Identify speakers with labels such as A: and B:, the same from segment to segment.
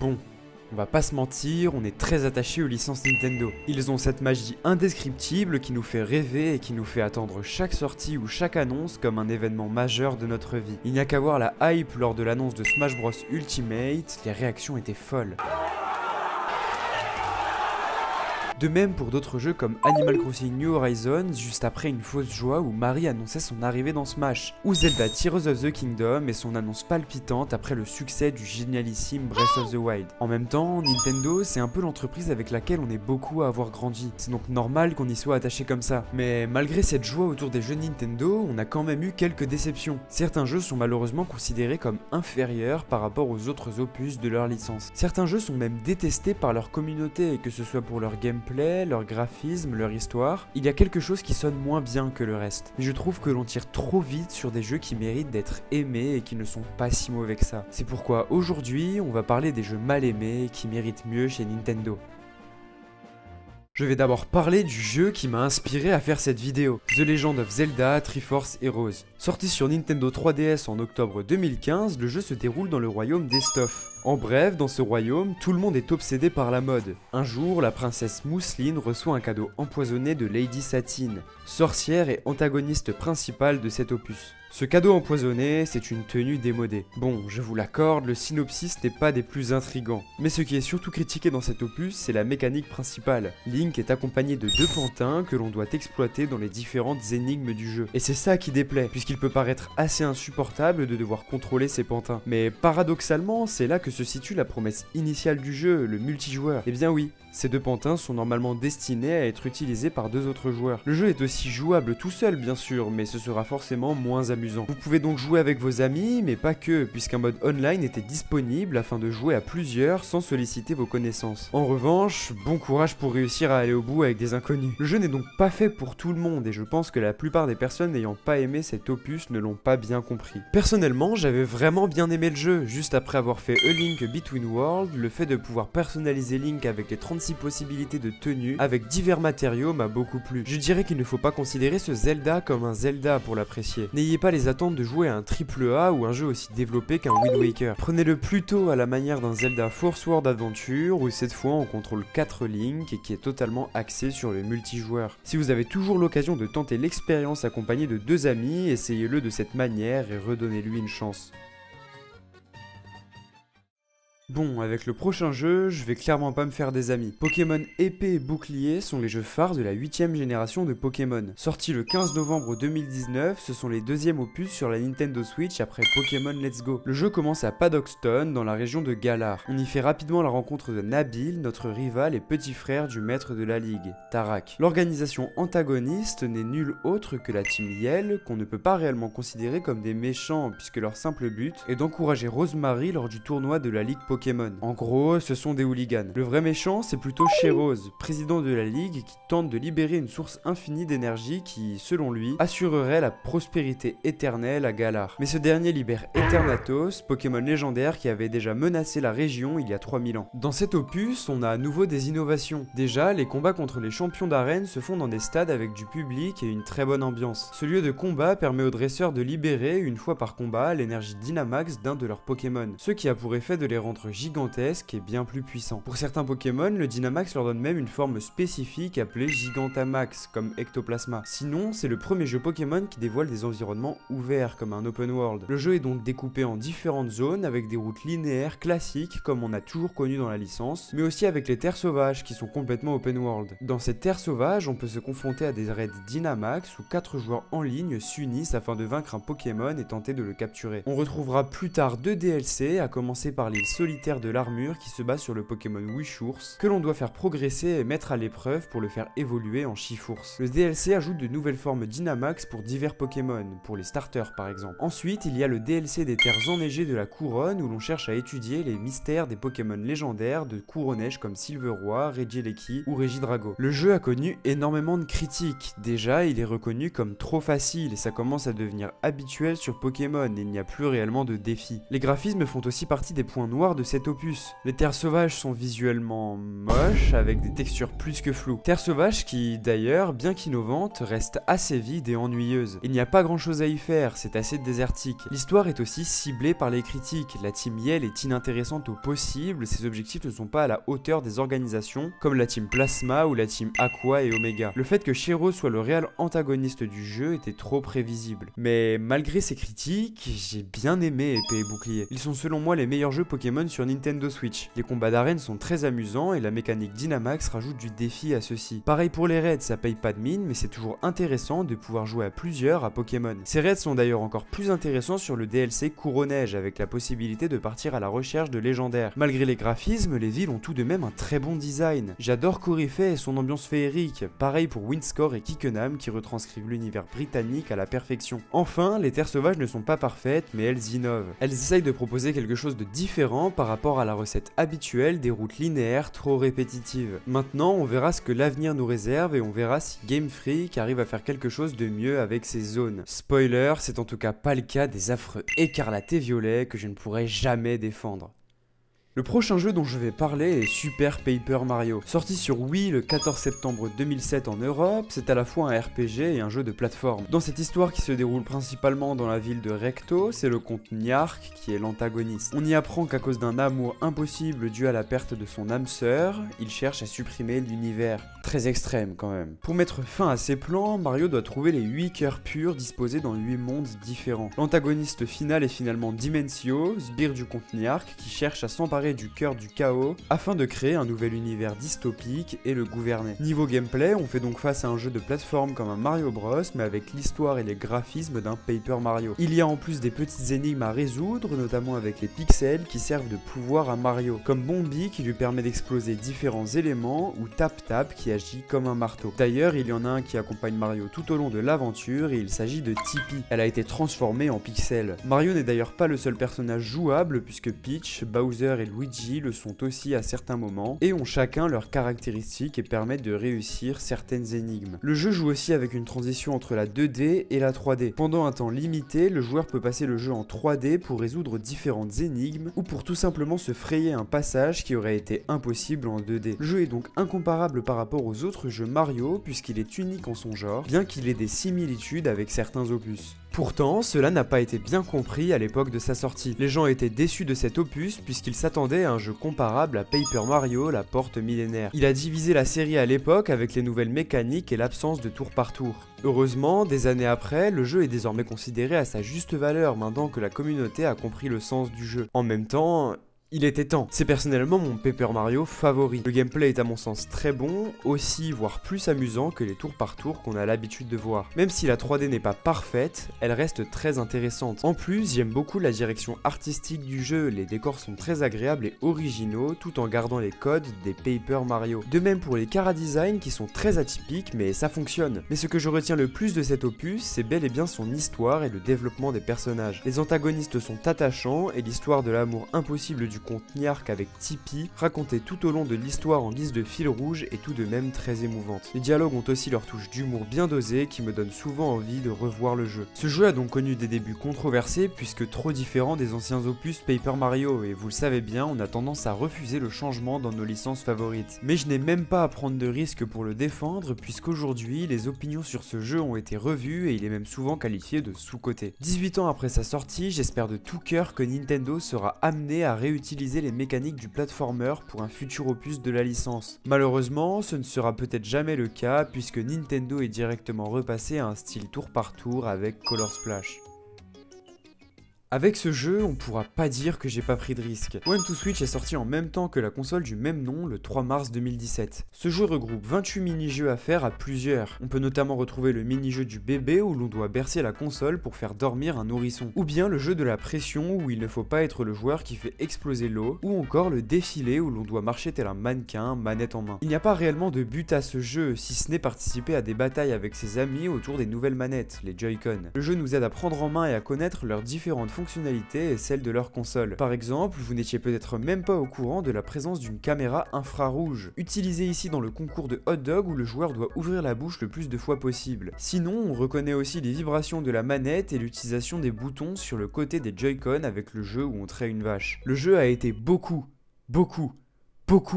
A: Bon, on va pas se mentir, on est très attaché aux licences Nintendo. Ils ont cette magie indescriptible qui nous fait rêver et qui nous fait attendre chaque sortie ou chaque annonce comme un événement majeur de notre vie. Il n'y a qu'à voir la hype lors de l'annonce de Smash Bros Ultimate, les réactions étaient folles. De même pour d'autres jeux comme Animal Crossing New Horizons, juste après une fausse joie où Marie annonçait son arrivée dans Smash, ou Zelda Tears of the Kingdom et son annonce palpitante après le succès du génialissime Breath of the Wild. En même temps, Nintendo, c'est un peu l'entreprise avec laquelle on est beaucoup à avoir grandi, c'est donc normal qu'on y soit attaché comme ça. Mais malgré cette joie autour des jeux Nintendo, on a quand même eu quelques déceptions. Certains jeux sont malheureusement considérés comme inférieurs par rapport aux autres opus de leur licence. Certains jeux sont même détestés par leur communauté, que ce soit pour leur gameplay, leur graphisme, leur histoire, il y a quelque chose qui sonne moins bien que le reste. Mais je trouve que l'on tire trop vite sur des jeux qui méritent d'être aimés et qui ne sont pas si mauvais que ça. C'est pourquoi aujourd'hui, on va parler des jeux mal aimés qui méritent mieux chez Nintendo. Je vais d'abord parler du jeu qui m'a inspiré à faire cette vidéo, The Legend of Zelda Triforce Heroes. Sorti sur Nintendo 3DS en octobre 2015, le jeu se déroule dans le royaume d'Estof. En bref, dans ce royaume, tout le monde est obsédé par la mode. Un jour, la princesse Mousseline reçoit un cadeau empoisonné de Lady Satine, sorcière et antagoniste principale de cet opus. Ce cadeau empoisonné, c'est une tenue démodée. Bon, je vous l'accorde, le synopsis n'est pas des plus intrigants. Mais ce qui est surtout critiqué dans cet opus, c'est la mécanique principale. Link est accompagné de deux pantins que l'on doit exploiter dans les différentes énigmes du jeu. Et c'est ça qui déplaît, puisqu'il peut paraître assez insupportable de devoir contrôler ces pantins. Mais paradoxalement, c'est là que se situe la promesse initiale du jeu, le multijoueur. Et bien oui, ces deux pantins sont normalement destinés à être utilisés par deux autres joueurs. Le jeu est aussi jouable tout seul bien sûr, mais ce sera forcément moins amusant. Vous pouvez donc jouer avec vos amis, mais pas que, puisqu'un mode online était disponible afin de jouer à plusieurs sans solliciter vos connaissances. En revanche, bon courage pour réussir à aller au bout avec des inconnus. Le jeu n'est donc pas fait pour tout le monde, et je pense que la plupart des personnes n'ayant pas aimé cet opus ne l'ont pas bien compris. Personnellement, j'avais vraiment bien aimé le jeu, juste après avoir fait A Link Between Worlds, le fait de pouvoir personnaliser Link avec les 36 possibilités de tenue avec divers matériaux m'a beaucoup plu. Je dirais qu'il ne faut pas considérer ce Zelda comme un Zelda pour l'apprécier. N'ayez pas les attentes de jouer à un AAA ou un jeu aussi développé qu'un Wind Waker. Prenez-le plutôt à la manière d'un Zelda Force World Adventure où cette fois on contrôle 4 Link et qui est totalement axé sur le multijoueur. Si vous avez toujours l'occasion de tenter l'expérience accompagnée de deux amis, essayez-le de cette manière et redonnez-lui une chance. Bon, avec le prochain jeu, je vais clairement pas me faire des amis. Pokémon Épée et Bouclier sont les jeux phares de la 8ème génération de Pokémon. Sortis le 15 novembre 2019, ce sont les deuxièmes opus sur la Nintendo Switch après Pokémon Let's Go. Le jeu commence à Paddockstone, dans la région de Galar. On y fait rapidement la rencontre de Nabil, notre rival et petit frère du maître de la ligue, Tarak. L'organisation antagoniste n'est nulle autre que la Team Yell, qu'on ne peut pas réellement considérer comme des méchants, puisque leur simple but est d'encourager Rosemary lors du tournoi de la Ligue Pokémon. En gros, ce sont des hooligans. Le vrai méchant, c'est plutôt Sheros, président de la ligue qui tente de libérer une source infinie d'énergie qui, selon lui, assurerait la prospérité éternelle à Galar. Mais ce dernier libère Eternatus, Pokémon légendaire qui avait déjà menacé la région il y a 3000 ans. Dans cet opus, on a à nouveau des innovations. Déjà, les combats contre les champions d'arène se font dans des stades avec du public et une très bonne ambiance. Ce lieu de combat permet aux dresseurs de libérer, une fois par combat, l'énergie Dynamax d'un de leurs Pokémon, ce qui a pour effet de les rendre gigantesques et bien plus puissants. Pour certains Pokémon, le Dynamax leur donne même une forme spécifique appelée Gigantamax, comme Ectoplasma. Sinon, c'est le premier jeu Pokémon qui dévoile des environnements ouverts, comme un open world. Le jeu est donc découpé en différentes zones, avec des routes linéaires classiques, comme on a toujours connu dans la licence, mais aussi avec les terres sauvages, qui sont complètement open world. Dans ces terres sauvages, on peut se confronter à des raids Dynamax, où 4 joueurs en ligne s'unissent afin de vaincre un Pokémon et tenter de le capturer. On retrouvera plus tard 2 DLC, à commencer par l'île solitaire de l'armure qui se base sur le Pokémon Wishours, que l'on doit faire progresser et mettre à l'épreuve pour le faire évoluer en Chifours. Le DLC ajoute de nouvelles formes Dynamax pour divers Pokémon, pour les starters par exemple. Ensuite, il y a le DLC des terres enneigées de la couronne où l'on cherche à étudier les mystères des Pokémon légendaires de Couronneige comme Silveroi, Regieleki ou Regidrago. Le jeu a connu énormément de critiques. Déjà, il est reconnu comme trop facile et ça commence à devenir habituel sur Pokémon et il n'y a plus réellement de défis. Les graphismes font aussi partie des points noirs de cet opus. Les terres sauvages sont visuellement moches, avec des textures plus que floues. Terres sauvages qui, d'ailleurs, bien qu'innovantes, restent assez vides et ennuyeuses. Il n'y a pas grand chose à y faire, c'est assez désertique. L'histoire est aussi ciblée par les critiques. La Team Yell est inintéressante au possible, ses objectifs ne sont pas à la hauteur des organisations, comme la Team Plasma ou la Team Aqua et Omega. Le fait que Shiro soit le réel antagoniste du jeu était trop prévisible. Mais malgré ces critiques, j'ai bien aimé Épée et Bouclier. Ils sont selon moi les meilleurs jeux Pokémon sur Nintendo Switch. Les combats d'arène sont très amusants et la mécanique Dynamax rajoute du défi à ceux-ci. Pareil pour les raids, ça paye pas de mine, mais c'est toujours intéressant de pouvoir jouer à plusieurs à Pokémon. Ces raids sont d'ailleurs encore plus intéressants sur le DLC Couro-Neige, avec la possibilité de partir à la recherche de légendaires. Malgré les graphismes, les villes ont tout de même un très bon design. J'adore Coryphée et son ambiance féerique, pareil pour Windscore et Kickenham qui retranscrivent l'univers britannique à la perfection. Enfin, les terres sauvages ne sont pas parfaites, mais elles innovent. Elles essayent de proposer quelque chose de différent par rapport à la recette habituelle des routes linéaires trop répétitives. Maintenant, on verra ce que l'avenir nous réserve et on verra si Game Freak arrive à faire quelque chose de mieux avec ses zones. Spoiler, c'est en tout cas pas le cas des affreux écarlates et violets que je ne pourrai jamais défendre. Le prochain jeu dont je vais parler est Super Paper Mario. Sorti sur Wii le 14 septembre 2007 en Europe, c'est à la fois un RPG et un jeu de plateforme. Dans cette histoire qui se déroule principalement dans la ville de Recto, c'est le comte Niark qui est l'antagoniste. On y apprend qu'à cause d'un amour impossible dû à la perte de son âme sœur, il cherche à supprimer l'univers. Très extrême quand même. Pour mettre fin à ses plans, Mario doit trouver les 8 cœurs purs disposés dans 8 mondes différents. L'antagoniste final est finalement Dimensio, sbire du comte Niark, qui cherche à s'emparer du cœur du chaos afin de créer un nouvel univers dystopique et le gouverner. Niveau gameplay, on fait donc face à un jeu de plateforme comme un Mario Bros, mais avec l'histoire et les graphismes d'un Paper Mario. Il y a en plus des petites énigmes à résoudre, notamment avec les pixels qui servent de pouvoir à Mario, comme Bombi qui lui permet d'exploser différents éléments ou Tap Tap qui agit comme un marteau. D'ailleurs, il y en a un qui accompagne Mario tout au long de l'aventure et il s'agit de Tippy. Elle a été transformée en pixel. Mario n'est d'ailleurs pas le seul personnage jouable puisque Peach, Bowser et Luigi le sont aussi à certains moments et ont chacun leurs caractéristiques et permettent de réussir certaines énigmes. Le jeu joue aussi avec une transition entre la 2D et la 3D. Pendant un temps limité, le joueur peut passer le jeu en 3D pour résoudre différentes énigmes ou pour tout simplement se frayer un passage qui aurait été impossible en 2D. Le jeu est donc incomparable par rapport aux autres jeux Mario puisqu'il est unique en son genre, bien qu'il ait des similitudes avec certains opus. Pourtant, cela n'a pas été bien compris à l'époque de sa sortie. Les gens étaient déçus de cet opus puisqu'ils s'attendaient à un jeu comparable à Paper Mario, la porte millénaire. Il a divisé la série à l'époque avec les nouvelles mécaniques et l'absence de tour par tour. Heureusement, des années après, le jeu est désormais considéré à sa juste valeur maintenant que la communauté a compris le sens du jeu. En même temps, il était temps. C'est personnellement mon Paper Mario favori. Le gameplay est à mon sens très bon, aussi voire plus amusant que les tours par tour qu'on a l'habitude de voir. Même si la 3D n'est pas parfaite, elle reste très intéressante. En plus, j'aime beaucoup la direction artistique du jeu, les décors sont très agréables et originaux tout en gardant les codes des Paper Mario. De même pour les chara-design qui sont très atypiques mais ça fonctionne. Mais ce que je retiens le plus de cet opus, c'est bel et bien son histoire et le développement des personnages. Les antagonistes sont attachants et l'histoire de l'amour impossible du comte Niark avec Tippy, racontée tout au long de l'histoire en guise de fil rouge est tout de même très émouvante. Les dialogues ont aussi leur touche d'humour bien dosée qui me donne souvent envie de revoir le jeu. Ce jeu a donc connu des débuts controversés puisque trop différent des anciens opus Paper Mario et vous le savez bien, on a tendance à refuser le changement dans nos licences favorites. Mais je n'ai même pas à prendre de risques pour le défendre puisqu'aujourd'hui les opinions sur ce jeu ont été revues et il est même souvent qualifié de sous-coté. 18 ans après sa sortie, j'espère de tout cœur que Nintendo sera amené à réutiliser les mécaniques du platformer pour un futur opus de la licence. Malheureusement, ce ne sera peut-être jamais le cas puisque Nintendo est directement repassé à un style tour par tour avec Color Splash. Avec ce jeu, on pourra pas dire que j'ai pas pris de risque. One to Switch est sorti en même temps que la console du même nom le 3 mars 2017. Ce jeu regroupe 28 mini-jeux à faire à plusieurs. On peut notamment retrouver le mini-jeu du bébé où l'on doit bercer la console pour faire dormir un nourrisson. Ou bien le jeu de la pression où il ne faut pas être le joueur qui fait exploser l'eau. Ou encore le défilé où l'on doit marcher tel un mannequin, manette en main. Il n'y a pas réellement de but à ce jeu, si ce n'est participer à des batailles avec ses amis autour des nouvelles manettes, les Joy-Con. Le jeu nous aide à prendre en main et à connaître leurs différentes fonctions fonctionnalités et celles de leur console. Par exemple, vous n'étiez peut-être même pas au courant de la présence d'une caméra infrarouge, utilisée ici dans le concours de hot dog où le joueur doit ouvrir la bouche le plus de fois possible. Sinon, on reconnaît aussi les vibrations de la manette et l'utilisation des boutons sur le côté des Joy-Con avec le jeu où on traite une vache. Le jeu a été beaucoup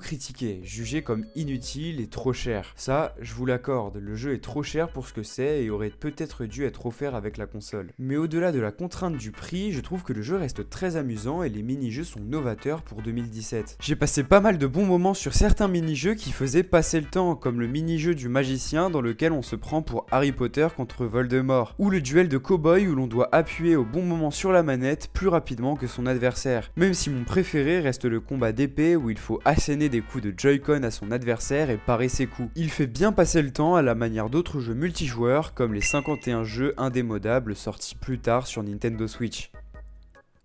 A: critiqué, jugé comme inutile et trop cher. Ça, je vous l'accorde, le jeu est trop cher pour ce que c'est et aurait peut-être dû être offert avec la console. Mais au-delà de la contrainte du prix, je trouve que le jeu reste très amusant et les mini-jeux sont novateurs pour 2017. J'ai passé pas mal de bons moments sur certains mini-jeux qui faisaient passer le temps, comme le mini-jeu du magicien dans lequel on se prend pour Harry Potter contre Voldemort, ou le duel de cow-boy où l'on doit appuyer au bon moment sur la manette plus rapidement que son adversaire. Même si mon préféré reste le combat d'épée où il faut asséner des coups de Joy-Con à son adversaire et parer ses coups. Il fait bien passer le temps à la manière d'autres jeux multijoueurs comme les 51 jeux indémodables sortis plus tard sur Nintendo Switch.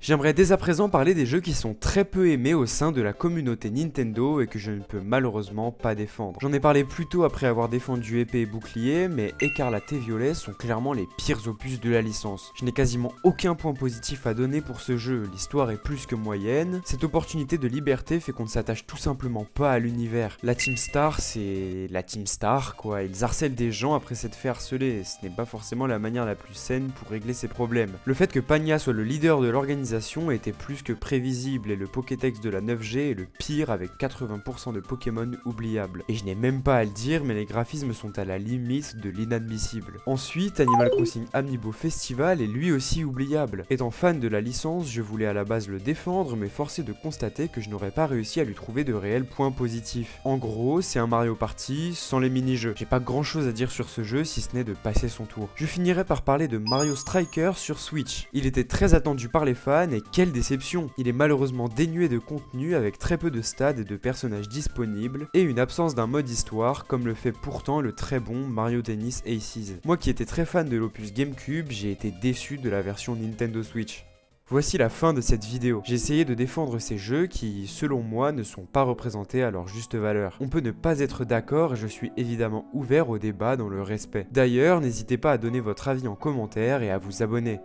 A: J'aimerais dès à présent parler des jeux qui sont très peu aimés au sein de la communauté Nintendo et que je ne peux malheureusement pas défendre. J'en ai parlé plus tôt après avoir défendu Épée et Bouclier, mais Écarlate et Violet sont clairement les pires opus de la licence. Je n'ai quasiment aucun point positif à donner pour ce jeu, l'histoire est plus que moyenne. Cette opportunité de liberté fait qu'on ne s'attache tout simplement pas à l'univers. La Team Star, c'est la Team Star quoi, ils harcèlent des gens après s'être fait harceler, ce n'est pas forcément la manière la plus saine pour régler ces problèmes. Le fait que Pagna soit le leader de l'organisation était plus que prévisible et le Pokédex de la 9G est le pire avec 80% de Pokémon oubliables. Et je n'ai même pas à le dire, mais les graphismes sont à la limite de l'inadmissible. Ensuite, Animal Crossing Amiibo Festival est lui aussi oubliable. Étant fan de la licence, je voulais à la base le défendre, mais forcé de constater que je n'aurais pas réussi à lui trouver de réels points positifs. En gros, c'est un Mario Party sans les mini-jeux. J'ai pas grand chose à dire sur ce jeu si ce n'est de passer son tour. Je finirai par parler de Mario Strikers sur Switch. Il était très attendu par les fans et quelle déception! Il est malheureusement dénué de contenu avec très peu de stades et de personnages disponibles et une absence d'un mode histoire comme le fait pourtant le très bon Mario Tennis Aces. Moi qui étais très fan de l'opus GameCube, j'ai été déçu de la version Nintendo Switch. Voici la fin de cette vidéo. J'ai essayé de défendre ces jeux qui, selon moi, ne sont pas représentés à leur juste valeur. On peut ne pas être d'accord et je suis évidemment ouvert au débat dans le respect. D'ailleurs, n'hésitez pas à donner votre avis en commentaire et à vous abonner.